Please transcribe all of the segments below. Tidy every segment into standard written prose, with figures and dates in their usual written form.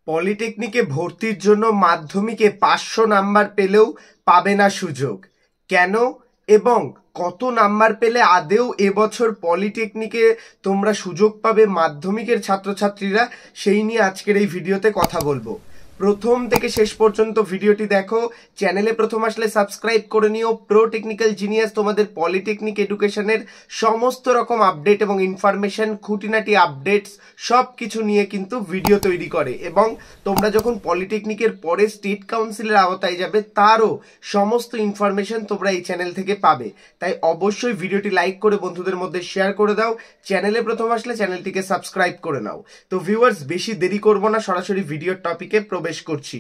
পলিটেকনিকে ভর্তির জন্য মাধ্যমিকে 500 নাম্বার পেলেও পাবে না সুযোগ। কেন এবং কত নাম্বার পেলে আদেও এবছর পলিটেকনিকে তোমরা সুযোগ পাবে মাধ্যমিকের ছাত্রছাত্রীরা, সেই নিয়ে আজকের এই ভিডিওতে কথা বলবো। প্রথম থেকে শেষ পর্যন্ত ভিডিওটি দেখো। চ্যানেলে প্রথম আসলে সাবস্ক্রাইব করে নিও। প্রো টেকনিক্যাল জিনিয়াস তোমাদের পলিটেকনিক এডুকেশনের সমস্ত রকম আপডেট এবং ইনফরমেশন, খুঁটিনাটি আপডেটস সব কিছু নিয়ে কিন্তু ভিডিও তৈরি করে, এবং তোমরা যখন পলিটেকনিকের পরে স্টেট কাউন্সিলের আওতায় যাবে তারও সমস্ত ইনফরমেশন তোমরা এই চ্যানেল থেকে পাবে। তাই অবশ্যই ভিডিওটি লাইক করে বন্ধুদের মধ্যে শেয়ার করে দাও। চ্যানেলে প্রথম আসলে চ্যানেলটিকে সাবস্ক্রাইব করে নাও। তো ভিউয়ার্স, বেশি দেরি করব না, সরাসরি ভিডিওর টপিকে প্রবেশ করছি।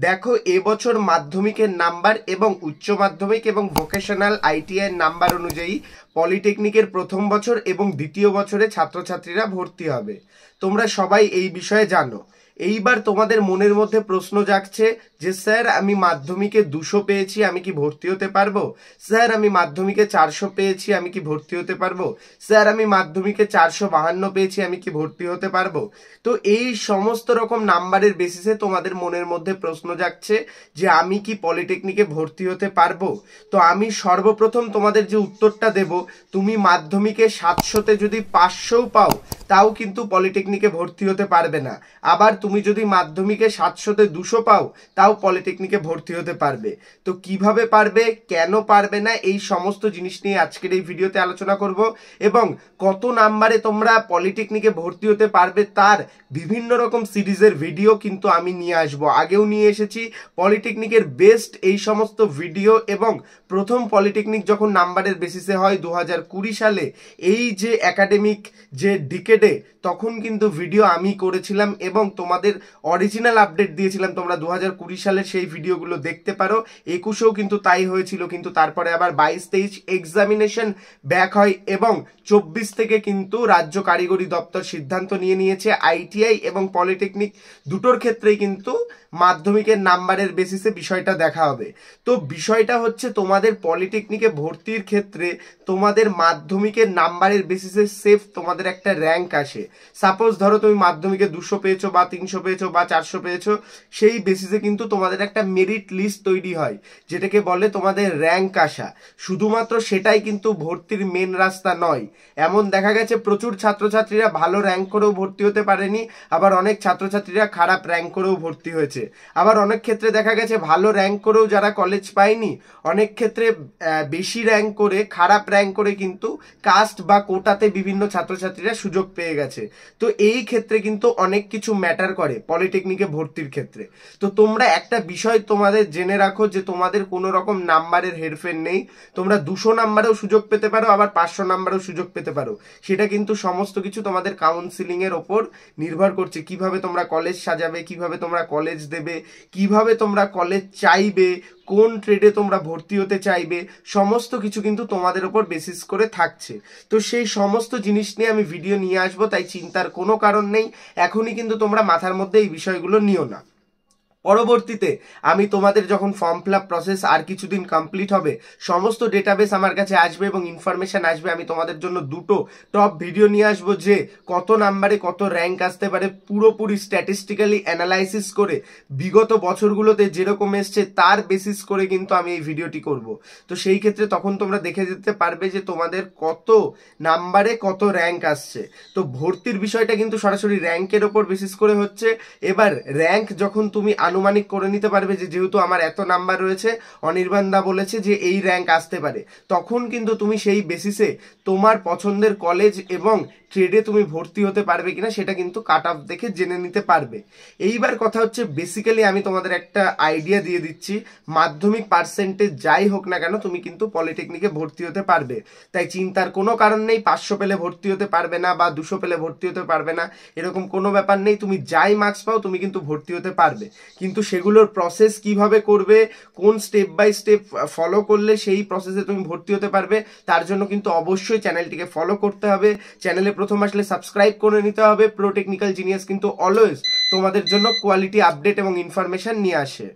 দেখো, এবছর মাধ্যমিকের নাম্বার এবং উচ্চ মাধ্যমিক এবং ভোকেশনাল আইটিআই নাম্বার অনুযায়ী পলিটেকনিকের প্রথম বছর এবং দ্বিতীয় বছরে ছাত্রছাত্রীরা ভর্তি হবে। তোমরা সবাই এই বিষয়ে জানো। এইবার তোমাদের মনের মধ্যে প্রশ্ন জাগছে যে স্যার, আমি মাধ্যমিকে 200 পেয়েছি, আমি কি ভর্তি হতে পারবো? স্যার, আমি মাধ্যমিকে 400 পেয়েছি, আমি কি ভর্তি হতে পারবো? স্যার, আমি মাধ্যমিকে 452 পেয়েছি, আমি কি ভর্তি হতে পারবো? তো এই সমস্ত রকম নাম্বারের বেসিসে তোমাদের মনের মধ্যে প্রশ্ন জাগছে যে আমি কি পলিটেকনিকে ভর্তি হতে পারবো? তো আমি সর্বপ্রথম তোমাদের যে উত্তরটা দেব, তুমি মাধ্যমিকে 700তে যদি 500 পাও তাও কিন্তু পলিটেকনিকে ভর্তি হতে পারবে না। আবার তুমি যদি মাধ্যমিকে 700তে 200 পাও তাও পলিটেকনিকে ভর্তি হতে পারবে। তো কিভাবে পারবে, কেন পারবে না, এই সমস্ত জিনিস নিয়ে আজকের এই ভিডিওতে আলোচনা করব, এবং কত নাম্বারে তোমরা পলিটেকনিকে ভর্তি হতে পারবে তার বিভিন্ন রকম সিরিজের ভিডিও কিন্তু আমি নিয়ে আসব। আগেও নিয়ে এসেছি পলিটেকনিকের বেস্ট এই সমস্ত ভিডিও, এবং প্রথম পলিটেকনিক যখন নাম্বারের বেসিসে হয় 2020 সালে, এই যে একাডেমিক যে ডিকেডে, তখন কিন্তু ভিডিও আমি করেছিলাম এবং তোমাদের অরিজিনাল আপডেট দিয়েছিলাম। তোমরা 2020 সালের সেই ভিডিওগুলো দেখতে পারো। 21-এও কিন্তু তাই হয়েছিল, কিন্তু তারপরে আবার 22-23 এক্সামিনেশন ব্যাক হয়, এবং 24 থেকে কিন্তু রাজ্য কারিগরি দপ্তর সিদ্ধান্ত নিয়ে নিয়েছে আইটিআই এবং পলিটেকনিক দুটোর ক্ষেত্রেই কিন্তু মাধ্যমিকের নাম্বারের বেসিসে বিষয়টা দেখা হবে। তো বিষয়টা হচ্ছে, তোমাদের পলিটেকনিকে ভর্তির ক্ষেত্রে তোমাদের মাধ্যমিকের নাম্বারের বেসিসে সেফ তোমাদের একটা র্যাঙ্ক আসে। সাপোজ ধরো তুমি মাধ্যমিকে 200 পেয়েছো বা 300 পেয়েছো বা 400 পেয়েছো, সেই বেসিসে কিন্তু তোমাদের একটা মেরিট লিস্ট তৈরি হয়, যেটাকে বলে তোমাদের র্যাঙ্ক আসা। শুধুমাত্র সেটাই কিন্তু ভর্তির মেন রাস্তা নয়। এমন দেখা গেছে প্রচুর ছাত্রছাত্রীরা ভালো র্যাঙ্ক করেও ভর্তি হতে পারেনি, আবার অনেক ছাত্রছাত্রীরা খারাপ র্যাঙ্ক করেও ভর্তি হয়েছে। আবার অনেক ক্ষেত্রে দেখা গেছে ভালো র্যাঙ্ক করেও যারা কলেজ পায়নি, অনেক ক্ষেত্রে বেশি র্যাঙ্ক করে, খারাপ র্যাঙ্ক করে কিন্তু কাস্ট বা কোটাতে বিভিন্ন ছাত্রছাত্রীরা সুযোগ পেয়ে গেছে। তো এই ক্ষেত্রে কিন্তু অনেক কিছু ম্যাটার করে পলিটেকনিকে ভর্তির ক্ষেত্রে। তো তোমরা একটা বিষয় তোমাদের জেনে রাখো যে তোমাদের কোনো রকম নাম্বারের হেরফের নেই। তোমরা 200 নাম্বারেও সুযোগ পেতে পারো, আবার 500 নাম্বারেও সুযোগ পেতে পারো। সেটা কিন্তু সমস্ত কিছু তোমাদের কাউন্সিলিং এর ওপর নির্ভর করছে। কিভাবে তোমরা কলেজ সাজাবে, কিভাবে তোমরা কলেজ দেবে, কিভাবে তোমরা কলেজ চাইবে, কোন ট্রেডে তোমরা ভর্তি হতে চাইবে, সমস্ত কিছু কিন্তু তোমাদের উপর বেসিস করে থাকছে। তো সেই সমস্ত জিনিস নিয়ে আমি ভিডিও নিয়ে আসবো, তাই চিন্তার কোনো কারণ নেই। এখনই কিন্তু তোমরা মাথার মধ্যে এই বিষয়গুলো নিও না। পরবর্তীতে আমি তোমাদের যখন ফর্ম ফিল আপ প্রসেস আর কিছুদিন কমপ্লিট হবে, সমস্ত ডেটাবেস আমার কাছে আসবে এবং ইনফরমেশন আসবে, আমি তোমাদের জন্য দুটো টপ ভিডিও নিয়ে আসবো যে কত নাম্বারে কত র্যাঙ্ক আসতে পারে, পুরোপুরি স্ট্যাটিস্টিক্যালি অ্যানালাইসিস করে বিগত বছরগুলোতে যেরকম এসছে তার বেসিস করে কিন্তু আমি এই ভিডিওটি করব। তো সেই ক্ষেত্রে তখন তোমরা দেখে যেতে পারবে যে তোমাদের কত নাম্বারে কত র্যাঙ্ক আসছে। তো ভর্তির বিষয়টা কিন্তু সরাসরি র্যাঙ্কের ওপর বেসিস করে হচ্ছে। এবার র্যাঙ্ক যখন তুমি আনুমানিক করে নিতে পারবে যে যেহেতু আমার এত নাম্বার রয়েছে, অনির্বাণ দা বলেছে যে এই র্যাঙ্ক আসতে পারে, তখন কিন্তু তুমি সেই বেসিসে তোমার পছন্দের কলেজ এবং ট্রেডে তুমি ভর্তি হতে পারবে কিনা সেটা কিন্তু কাট অফ দেখে জেনে নিতে পারবে। এইবার কথা হচ্ছে, বেসিক্যালি আমি তোমাদের একটা আইডিয়া দিয়ে দিচ্ছি, মাধ্যমিক পার্সেন্টেজ যাই হোক না কেন তুমি কিন্তু পলিটেকনিকে ভর্তি হতে পারবে। তাই চিন্তার কোনো কারণ নেই। 500 পেলে ভর্তি হতে পারবে না বা 200 পেলে ভর্তি হতে পারবে না, এরকম কোনো ব্যাপার নেই। তুমি যাই মার্কস পাও তুমি কিন্তু ভর্তি হতে পারবে। কিন্তু সেগুলোর প্রসেস কিভাবে করবে, কোন স্টেপ বাই স্টেপ ফলো করলে সেই প্রসেসে তুমি ভর্তি হতে পারবে, তার জন্য কিন্তু অবশ্যই চ্যানেলটিকে ফলো করতে হবে। চ্যানেলে প্রথম আসলে সাবস্ক্রাইব করে নিতে হবে। প্রো টেকনিক্যাল জিনিয়াস কিন্তু অলওয়েজ তোমাদের জন্য কোয়ালিটি আপডেট এবং ইনফরমেশন নিয়ে আসে।